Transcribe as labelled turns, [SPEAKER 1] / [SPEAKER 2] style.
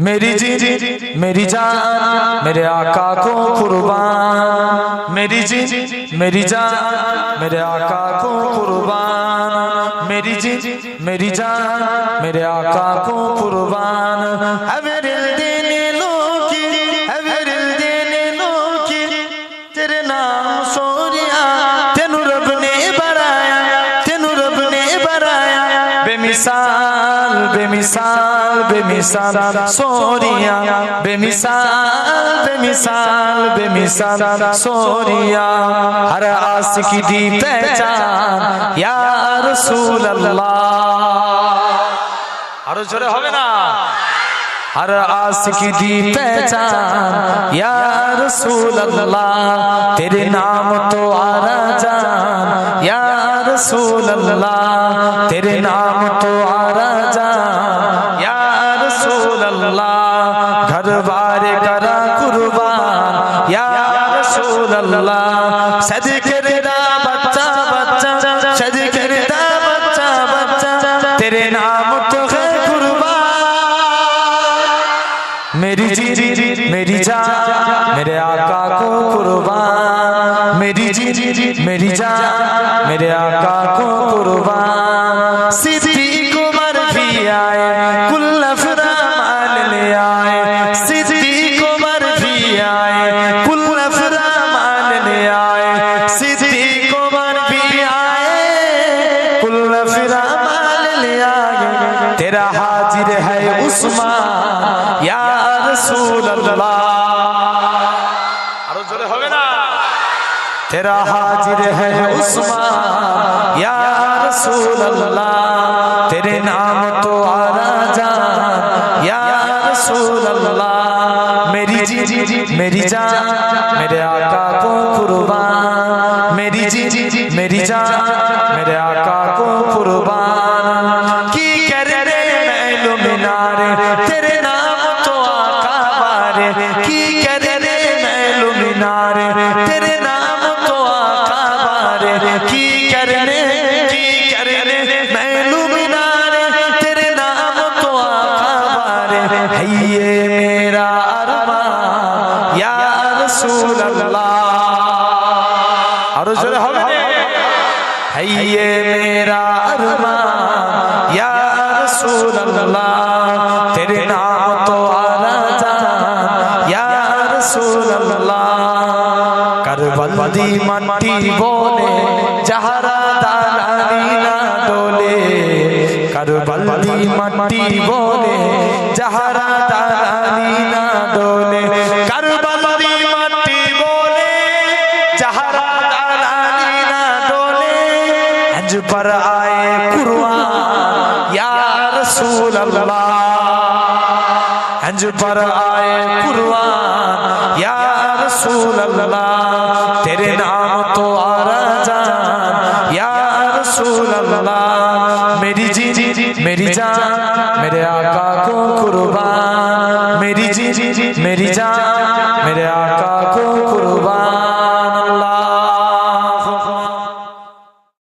[SPEAKER 1] मेरी जी मेरी जान मेरे आका को कुर्बान, मेरी जी मेरी जान मेरे आका को कुर्बान, मेरी जी मेरी जान मेरे आका को कुर्बान। अवरिल देने लोकी अवरिल देने लोकी तेरे नाम सोरिया तेनू रब ने बनाया तेनू रब ने बनाया बेमिसाल बेमिसाल बेमिसाल सोरिया बेमिसाल बेमिसाल बेमिसाल सोरिया। हर आशिकी दी पहचान या रसूल अल्लाह। आरो जोरे होबे ना। हर आशिकी दी पहचान या रसूल अल्लाह, तेरे नाम तो आरा जान या रसूल अल्लाह, तेरे नाम तो आरा जान या रसूल अल्लाह। घर बार करा कुर्बान या रसूल अल्लाह, सदके दा बच्चा बच्चा सदके दा बच्चा बच्चा तेरे नाम तो है कुर्बान। मेरी जी मेरी जान मेरे आका को कुर्बान, मेरी जी मेरी जान मेरे आका को कुर्बान। सिद्दीक उमर भी आए कुल अफरामान ले आए, सिद्दीक उमर भी आए कुल अफरामान ले आए, सिद्दीक उमर भी आए कुल अफरामान ले आए। तेरा हाजिर है उस्मान या रसूल अल्लाह। आरो जोरे होबे ना। तेरा हाजिर है उस्मान या रसूल अल्लाह, तेरे नाम तो आरा जान या रसूल अल्लाह। मेरी जी मेरी जान मेरे आका को कुर्बान, मेरी जी मेरी जान मेरे आका को कुर्बान। की करे महलो मीनारे तेरे नाम तो आका बारे, की करे महलो मीनारे तेरे नाम तो आका बारे, की करने महलो मीनारे तेरे नाम तो आका बारे। है ये मेरा अरमान या रसूल अल्लाह। और जोरे होबे है ये मेरा अरमान या रसूल अल्लाह, तेरे नाम तो आरा जान या रसूल अल्लाह। करबल दी मट्टी बोले जहरा दालानी ना डोले, करबल दी मट्टी बोले जहरा दालानी ना डोले, करबल दी मट्टी बोले जहरा दालानी ना डोले। हज पर आए कुर्बान या रसूल अल्लाह, हज पर आए कुर्बान या रसूल अल्लाह, तेरे नाम तो आरा जान या रसूल अल्लाह। मेरी जी मेरी जान मेरे आका को कुर्बान, मेरी जी मेरी जान मेरे आका को